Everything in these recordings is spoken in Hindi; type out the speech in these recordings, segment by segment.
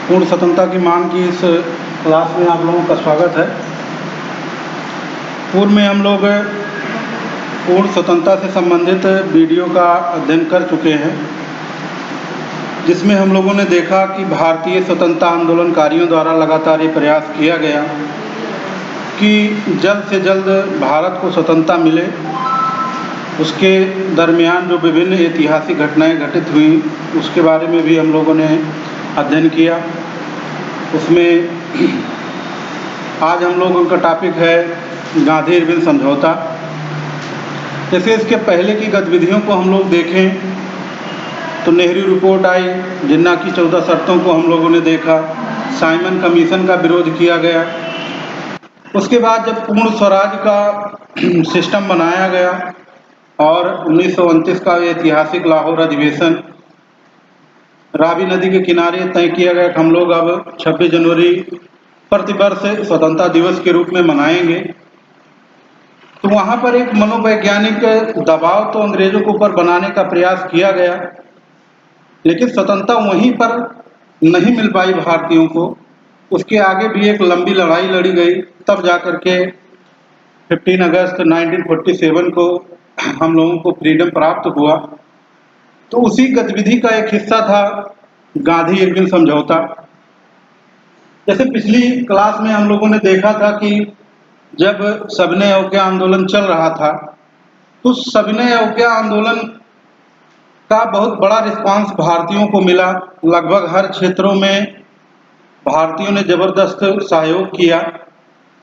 पूर्ण स्वतंत्रता की मांग की इस क्लास में आप लोगों का स्वागत है। पूर्व में हम लोग पूर्ण स्वतंत्रता से संबंधित वीडियो का अध्ययन कर चुके हैं, जिसमें हम लोगों ने देखा कि भारतीय स्वतंत्रता आंदोलनकारियों द्वारा लगातार ये प्रयास किया गया कि जल्द से जल्द भारत को स्वतंत्रता मिले। उसके दरमियान जो विभिन्न ऐतिहासिक घटनाएं घटित हुई उसके बारे में भी हम लोगों ने अध्ययन किया। उसमें आज हम लोगों का टॉपिक है गांधी इरविन समझौता। जैसे इसके पहले की गतिविधियों को हम लोग देखें तो नेहरू रिपोर्ट आई, जिन्ना की 14 शर्तों को हम लोगों ने देखा, साइमन कमीशन का विरोध किया गया। उसके बाद जब पूर्ण स्वराज का सिस्टम बनाया गया और 1929 का ऐतिहासिक लाहौर अधिवेशन, रावी नदी के किनारे तय किया गया कि हम लोग अब 26 जनवरी प्रतिवर्ष स्वतंत्रता दिवस के रूप में मनाएंगे। तो वहाँ पर एक मनोवैज्ञानिक दबाव तो अंग्रेजों के ऊपर बनाने का प्रयास किया गया, लेकिन स्वतंत्रता वहीं पर नहीं मिल पाई भारतीयों को। उसके आगे भी एक लंबी लड़ाई लड़ी गई, तब जाकर के 15 अगस्त 1947 को हम लोगों को फ्रीडम प्राप्त हुआ। तो उसी गतिविधि का एक हिस्सा था गांधी इरविन समझौता। जैसे पिछली क्लास में हम लोगों ने देखा था कि जब सविनय अवज्ञा आंदोलन चल रहा था तो सविनय अवज्ञा आंदोलन का बहुत बड़ा रिस्पांस भारतीयों को मिला। लगभग हर क्षेत्रों में भारतीयों ने जबरदस्त सहयोग किया,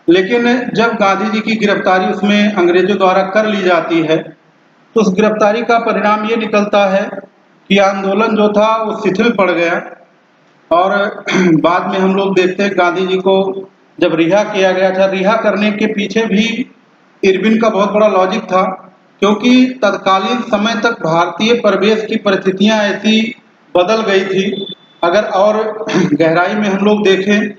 लेकिन जब गांधी जी की गिरफ्तारी उसमें अंग्रेजों द्वारा कर ली जाती है तो उस गिरफ्तारी का परिणाम ये निकलता है कि आंदोलन जो था वो शिथिल पड़ गया। और बाद में हम लोग देखते हैं गांधी जी को जब रिहा किया गया था, रिहा करने के पीछे भी इरविन का बहुत बड़ा लॉजिक था, क्योंकि तत्कालीन समय तक भारतीय परिवेश की परिस्थितियां ऐसी बदल गई थी। अगर और गहराई में हम लोग देखें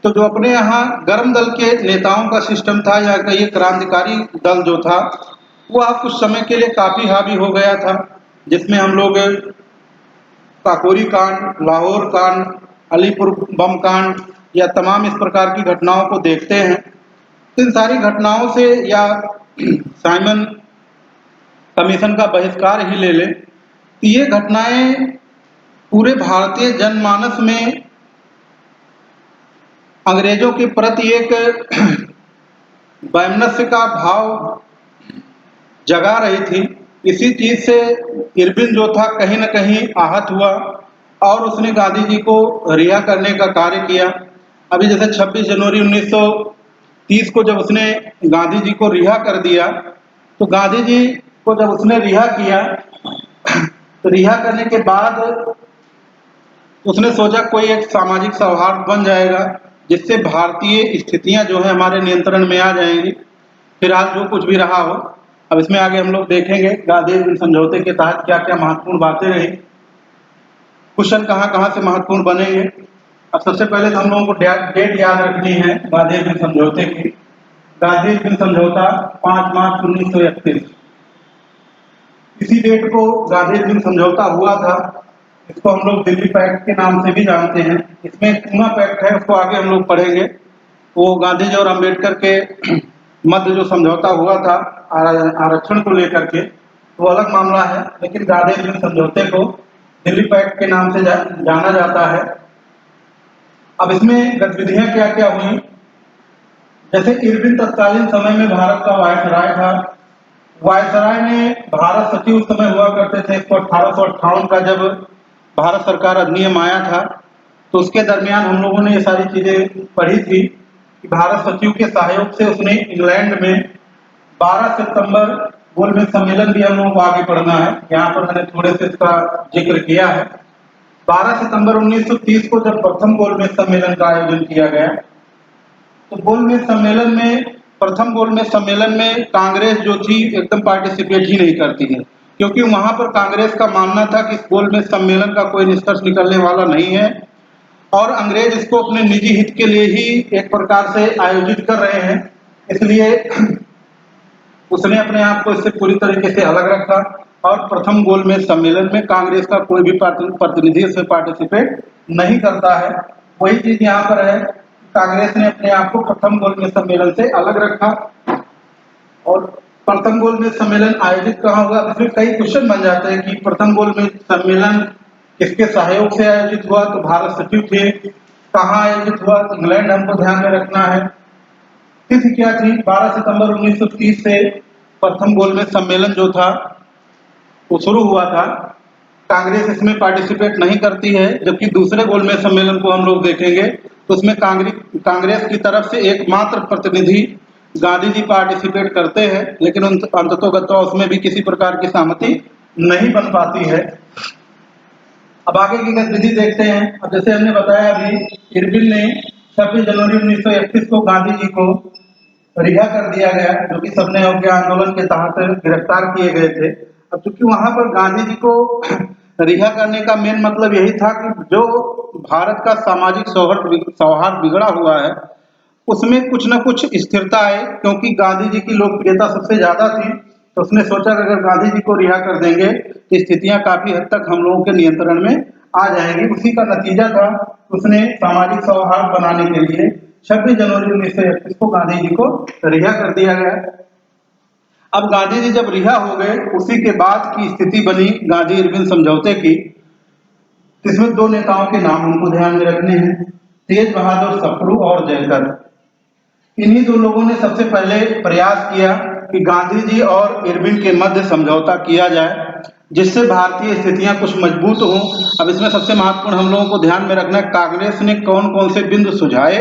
तो जो अपने यहाँ गर्म दल के नेताओं का सिस्टम था या ये क्रांतिकारी दल जो था वह कुछ समय के लिए काफी हावी हो गया था, जिसमें हम लोग काकोरी कांड, लाहौर कांड, अलीपुर बम कांड या तमाम इस प्रकार की घटनाओं को देखते हैं। इन सारी घटनाओं से या साइमन कमीशन का बहिष्कार ही ले लें, ये घटनाएं पूरे भारतीय जनमानस में अंग्रेजों के प्रति एक वैमनस्य का भाव जगा रही थी। इसी चीज से इरविन जो था कहीं न कहीं आहत हुआ और उसने गांधी जी को रिहा करने का कार्य किया। अभी जैसे 26 जनवरी 1930 को जब उसने गांधी जी को रिहा कर दिया, तो गांधी जी को जब उसने रिहा किया तो रिहा करने के बाद उसने सोचा कोई एक सामाजिक सौहार्द बन जाएगा जिससे भारतीय स्थितियां जो है हमारे नियंत्रण में आ जाएंगी। फिलहाल जो कुछ भी रहा हो, अब इसमें आगे हम लोग देखेंगे गांधी इरविन समझौते के तहत क्या क्या महत्वपूर्ण बातें रही, क्वेश्चन कहाँ कहाँ से महत्वपूर्ण बनेंगे। अब सबसे पहले तो हम लोगों को डेट याद रखनी है गांधी इरविन समझौते की। गांधी इरविन समझौता 5 मार्च 1931, इसी डेट को गांधी इरविन समझौता हुआ था। इसको हम लोग दिल्ली पैक्ट के नाम से भी जानते हैं। इसमें एक पूना पैक्ट है, उसको आगे हम लोग पढ़ेंगे। वो गांधी जी और अम्बेडकर के मध्य जो समझौता हुआ था आरक्षण को लेकर के, वो अलग मामला है, लेकिन गांधी इरविन समझौते को दिल्ली पैक्ट के नाम से जाना जाता है। अब इसमें गतिविधियां क्या क्या हुई, जैसे इरविन तत्कालीन समय में भारत का वायसराय था। वायसराय ने भारत सचिव उस समय हुआ करते थे। इसको 1858 का जब भारत सरकार अधिनियम आया था तो उसके दरमियान हम लोगों ने ये सारी चीजें पढ़ी थी कि भारत सचिव के सहयोग से उसने इंग्लैंड में 12 सितंबर गोलमेज सम्मेलन भी हम लोगों को आगे पढ़ना है, यहाँ पर मैंने थोड़े से इसका जिक्र किया है। 12 सितंबर 1930 को जब प्रथम गोलमेज सम्मेलन का आयोजन किया गया, तो गोलमेज सम्मेलन में प्रथम गोलमेज सम्मेलन में कांग्रेस जो थी एकदम पार्टिसिपेट ही नहीं करती है, क्योंकि वहां पर कांग्रेस का मानना था कि इस गोलमेज सम्मेलन का कोई निष्कर्ष निकलने वाला नहीं है और अंग्रेज इसको अपने निजी हित के लिए ही एक प्रकार से आयोजित कर रहे हैं, इसलिए उसने अपने आप को इससे पूरी तरीके से अलग रखा और प्रथम गोलमेज सम्मेलन में कांग्रेस का कोई भी प्रतिनिधि इसमें पार्टिसिपेट नहीं करता है। वही चीज यहाँ पर है, कांग्रेस ने अपने आप को प्रथम गोलमेज सम्मेलन से अलग रखा। और प्रथम गोलमेज सम्मेलन आयोजित कहाँ हुआ, इसमें कई क्वेश्चन बन जाते हैं कि प्रथम गोलमेज सम्मेलन किसके सहयोग से आयोजित हुआ, तो भारत सचिव थे। कहाँ आयोजित हुआ, तो इंग्लैंड हमको ध्यान में रखना है। तिथि क्या थी, 12 सितंबर 1930 से प्रथम गोलमेज सम्मेलन जो था वो शुरू हुआ था। कांग्रेस इसमें पार्टिसिपेट नहीं करती है, जबकि दूसरे गोलमेज सम्मेलन को हम लोग देखेंगे तो उसमें कांग्रेस की तरफ से एकमात्र प्रतिनिधि गांधी जी पार्टिसिपेट करते हैं, लेकिन अंततोगत्वा उसमें भी किसी प्रकार की सहमति नहीं बन पाती है। अब आगे की गतिविधि देखते हैं। अब जैसे हमने बताया अभी, इरविन ने 26 जनवरी 1931 को गांधी जी को रिहा कर दिया गया, जो कि सबने अवज्ञा आंदोलन के तहत गिरफ्तार किए गए थे। अब चूंकि वहां पर गांधी जी को रिहा करने का मेन मतलब यही था कि जो भारत का सामाजिक सौहार्द बिगड़ा हुआ है उसमें कुछ न कुछ स्थिरता आए, क्योंकि गांधी जी की लोकप्रियता सबसे ज्यादा थी। तो उसने सोचा कि अगर गांधी जी को रिहा कर देंगे तो स्थितियां काफी हद तक हम लोगों के नियंत्रण में आ जाएंगी। उसी का नतीजा था, उसने सामाजिक सौहार्द बनाने के लिए 26 जनवरी 1931 को गांधी जी को रिहा कर दिया गया। अब गांधी जी जब रिहा हो गए, उसी के बाद की स्थिति बनी गांधी इरविन समझौते की। इसमें दो नेताओं के नाम हमको ध्यान में रखने हैं, तेज बहादुर सप्रू और जयकर। इन्हीं दो लोगों ने सबसे पहले प्रयास किया कि गांधी जी और इरविन के मध्य समझौता किया जाए, जिससे भारतीय स्थितियां कुछ मजबूत हों। अब इसमें सबसे महत्वपूर्ण हम लोगों को ध्यान में रखना है, कांग्रेस ने कौन कौन से बिंदु सुझाए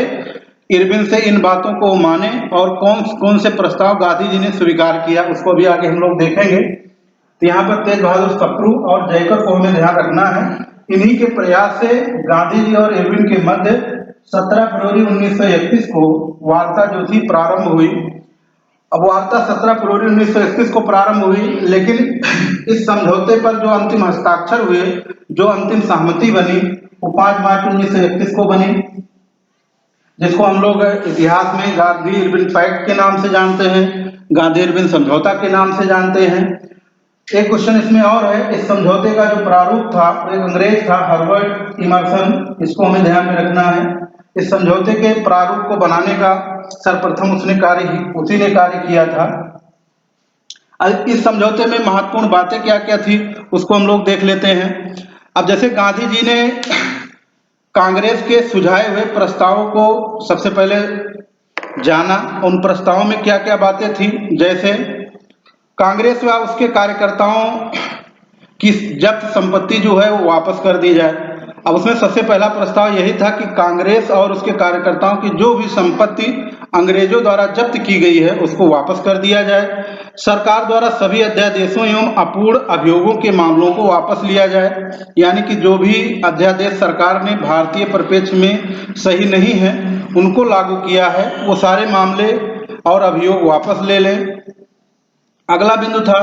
इरविन से इन बातों को माने, और कौन कौन से प्रस्ताव गांधी जी ने स्वीकार किया, उसको भी आगे हम लोग देखेंगे। तो यहाँ पर तेज बहादुर सप्रू और जयकर को हमें ध्यान रखना है। इन्हीं के प्रयास से गांधी जी और इरविन के मध्य 17 फरवरी 1931 को वार्ता जो थी प्रारंभ हुई। अब वार्ता 17 फरवरी 1931 को प्रारंभ हुई, लेकिन इस समझौते पर जो अंतिम हस्ताक्षर हुए, जो अंतिम सहमति बनी, वो 5 मार्च 1931 को बनी, जिसको हम लोग इतिहास में गांधी इरविन पैक्ट के नाम से जानते हैं, गांधी इरविन समझौता के नाम से जानते हैं। एक क्वेश्चन इसमें और है, इस समझौते का जो प्रारूप था एक अंग्रेज था, हर्बर्ट इमर्सन, इसको हमें ध्यान में रखना है। इस समझौते के प्रारूप को बनाने का सर्वप्रथम उसी ने कार्य किया था। इस समझौते में महत्वपूर्ण बातें क्या क्या थी उसको हम लोग देख लेते हैं। अब जैसे गांधी जी ने कांग्रेस के सुझाए हुए प्रस्तावों को सबसे पहले जाना, उन प्रस्तावों में क्या क्या बातें थी, जैसे कांग्रेस व उसके कार्यकर्ताओं की जब्त संपत्ति जो है वो वापस कर दी जाए। अब उसमें सबसे पहला प्रस्ताव यही था कि कांग्रेस और उसके कार्यकर्ताओं की जो भी संपत्ति अंग्रेजों द्वारा जब्त की गई है उसको वापस कर दिया जाए। सरकार द्वारा सभी अध्यादेशों एवं अपूर्ण अभियोगों के मामलों को वापस लिया जाए, यानी कि जो भी अध्यादेश सरकार ने भारतीय परिप्रेक्ष्य में सही नहीं है उनको लागू किया है, वो सारे मामले और अभियोग वापस ले लें। अगला बिंदु था,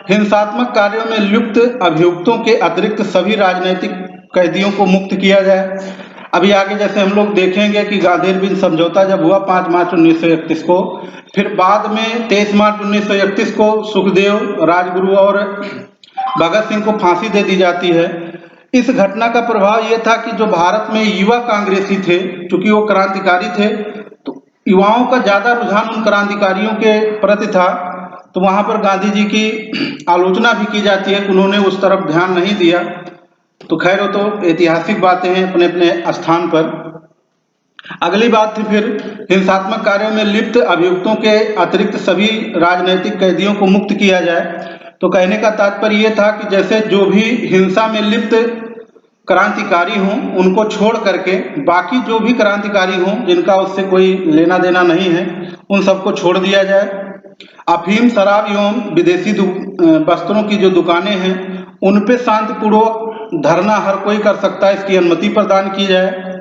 हिंसात्मक कार्यों में लिप्त अभियुक्तों के अतिरिक्त सभी राजनीतिक कैदियों को मुक्त किया जाए। अभी आगे जैसे हम लोग देखेंगे कि गांधी इरविन समझौता जब हुआ 5 मार्च 1931 को, फिर बाद में 23 मार्च 1931 को सुखदेव, राजगुरु और भगत सिंह को फांसी दे दी जाती है। इस घटना का प्रभाव यह था कि जो भारत में युवा कांग्रेसी थे, चूंकि वो क्रांतिकारी थे, तो युवाओं का ज्यादा रुझान उन क्रांतिकारियों के प्रति था, तो वहां पर गांधी जी की आलोचना भी की जाती है कि उन्होंने उस तरफ ध्यान नहीं दिया। तो खैर वो तो ऐतिहासिक बातें हैं अपने अपने स्थान पर। अगली बात थी फिर, हिंसात्मक कार्यों में लिप्त अभियुक्तों के अतिरिक्त सभी राजनीतिक कैदियों को मुक्त किया जाए। तो कहने का तात्पर्य यह था कि जैसे जो भी हिंसा में लिप्त क्रांतिकारी हों उनको छोड़ करके बाकी जो भी क्रांतिकारी हों जिनका उससे कोई लेना देना नहीं है उन सबको छोड़ दिया जाए। अफीम, शराब एवं विदेशी वस्त्रों की जो दुकानें हैं उन पे शांतिपूर्वक धरना हर कोई कर सकता है, इसकी अनुमति प्रदान की जाए।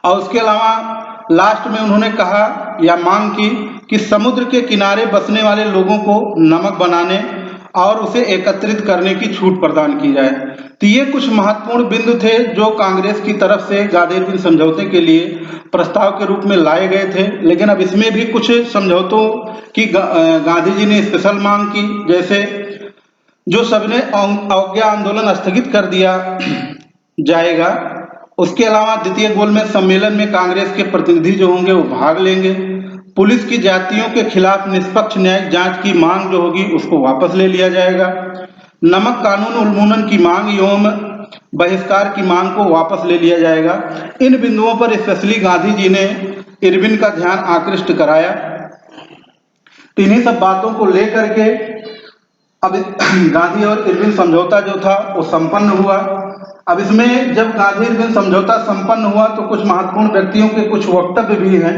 और उसके अलावा लास्ट में उन्होंने कहा या मांग की कि समुद्र के किनारे बसने वाले लोगों को नमक बनाने और उसे एकत्रित करने की छूट प्रदान की जाए। तो ये कुछ महत्वपूर्ण बिंदु थे जो कांग्रेस की तरफ से गांधी इरविन समझौते के लिए प्रस्ताव के रूप में लाए गए थे। लेकिन अब इसमें भी कुछ समझौतों की गांधी जी ने स्पेशल मांग की, जैसे जो सबने अवज्ञा आंदोलन स्थगित कर दिया जाएगा। उसके अलावा द्वितीय गोलमेज सम्मेलन में कांग्रेस के प्रतिनिधि जो होंगे वो भाग लेंगे। पुलिस की जातियों के खिलाफ निष्पक्ष न्यायिक जांच की मांग जो होगी उसको वापस ले लिया जाएगा। नमक कानून उन्मूलन की मांग एवं बहिष्कार की मांग को वापस ले लिया जाएगा। इन बिंदुओं पर स्पेशली गांधी जी ने इरविन का ध्यान आकृष्ट कराया। तो इन्हीं सब बातों को लेकर के अब गांधी और इरविन समझौता जो था वो संपन्न हुआ। अब इसमें जब गांधी इरविन समझौता संपन्न हुआ तो कुछ महत्वपूर्ण व्यक्तियों के कुछ वक्तव्य भी हैं।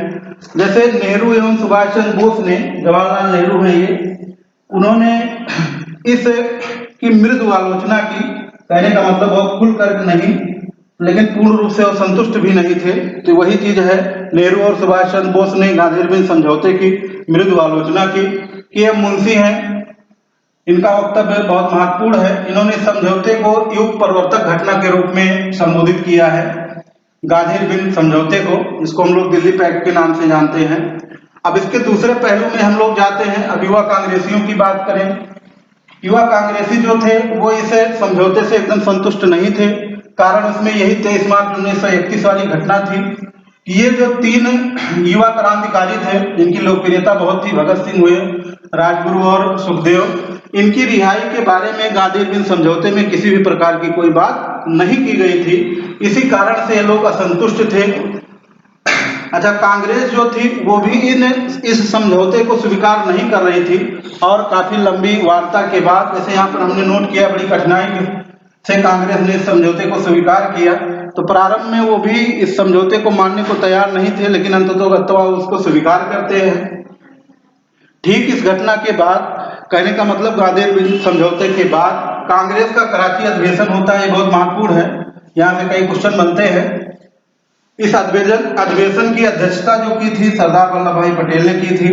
जैसे नेहरू एवं सुभाष चंद्र बोस ने, जवाहरलाल नेहरू हैं ये, उन्होंने इस की मृदु आलोचना की। कहने का मतलब बहुत खुलकर नहीं, लेकिन पूर्ण रूप से वो संतुष्ट भी नहीं थे। तो वही चीज है, नेहरू और सुभाष चंद्र बोस ने गांधी इरविन समझौते की मृदु आलोचना की कि ये मुंशी हैं, इनका वक्तव्य बहुत महत्वपूर्ण है। इन्होंने समझौते को युग परिवर्तक घटना के रूप में संबोधित किया है, गांधी इरविन समझौते को, जिसको हम लोग दिल्ली पैक्ट के नाम से जानते हैं। अब इसके दूसरे पहलू में हम लोग जाते हैं। अब युवा कांग्रेसियों की बात करें। युवा कांग्रेसी जो थे वो इस समझौते से एकदम संतुष्ट नहीं थे। कारण उसमें यही 23 मार्च 1931 वाली घटना थी कि ये जो 3 युवा क्रांतिकारी थे जिनकी लोकप्रियता बहुत थी, भगत सिंह हुए, राजगुरु और सुखदेव, इनकी रिहाई के बारे में गांधी इरविन समझौते में किसी भी प्रकार की कोई बात नहीं की गई थी। इसी कारण से ये लोग असंतुष्ट थे। अच्छा, कांग्रेस जो थी वो भी इस समझौते को स्वीकार नहीं कर रही थी और काफी लंबी वार्ता के बाद, जैसे यहाँ पर हमने नोट किया, बड़ी कठिनाई से कांग्रेस ने इस समझौते को स्वीकार किया। तो प्रारंभ में वो भी इस समझौते को मानने को तैयार नहीं थे, लेकिन अंततः उसको स्वीकार करते हैं। ठीक इस घटना के बाद, कहने का मतलब गांधी इरविन समझौते के बाद कांग्रेस का कराची अधिवेशन होता है। ये बहुत महत्वपूर्ण है, यहाँ से कई क्वेश्चन बनते हैं। इस अधिवेशन की अध्यक्षता जो की थी सरदार वल्लभ भाई पटेल ने की थी।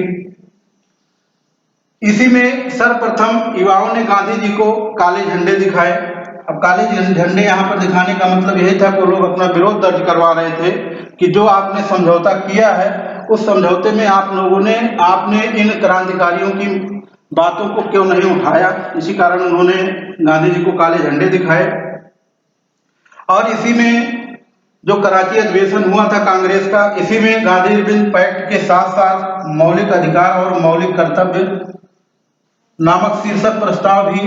इसी में सर्वप्रथम युवाओं ने गांधी जी को काले झंडे दिखाए। अब काले झंडे यहाँ पर दिखाने का मतलब यही था कि वो लोग अपना विरोध दर्ज करवा रहे थे कि जो आपने समझौता किया है उस समझौते में आपने इन क्रांतिकारियों की बातों को क्यों नहीं उठाया। इसी कारण उन्होंने गांधी जी को काले झंडे दिखाए। और इसी में जो कराची अधिवेशन हुआ था कांग्रेस का, इसी में गांधी इरविन पैक्ट के साथ साथ मौलिक अधिकार और मौलिक कर्तव्य नामक शीर्षक प्रस्ताव भी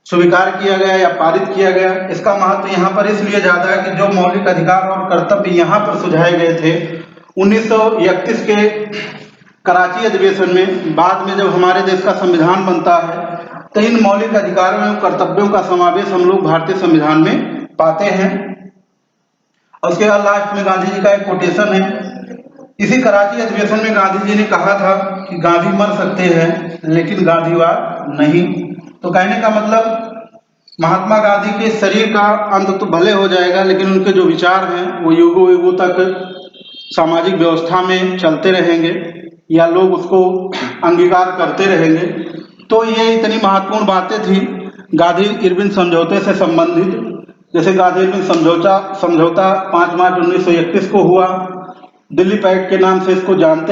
स्वीकार किया गया या पारित किया गया। इसका महत्व यहाँ पर इसलिए ज्यादा है कि जो मौलिक अधिकार और कर्तव्य यहाँ पर सुझाए गए थे 1931 के कराची अधिवेशन में, बाद में जब हमारे देश का संविधान बनता है तो इन मौलिक अधिकारों एवं कर्तव्यों का समावेश हम लोग भारतीय संविधान में पाते हैं। और उसके बाद लास्ट में गांधी जी का एक कोटेशन है। इसी कराची अधिवेशन में गांधी जी ने कहा था कि गांधी मर सकते हैं लेकिन गांधीवाद नहीं। तो कहने का मतलब महात्मा गांधी के शरीर का अंत तो भले हो जाएगा, लेकिन उनके जो विचार हैं वो युगों युगों तक सामाजिक व्यवस्था में चलते रहेंगे या लोग उसको अंगीकार करते रहेंगे। तो ये इतनी महत्वपूर्ण बातें थी गांधी इरविन समझौते से संबंधित। जैसे गांधी इरविन समझौता 5 मार्च 1931 को हुआ, दिल्ली पैक्ट के नाम से इसको जानते हैं।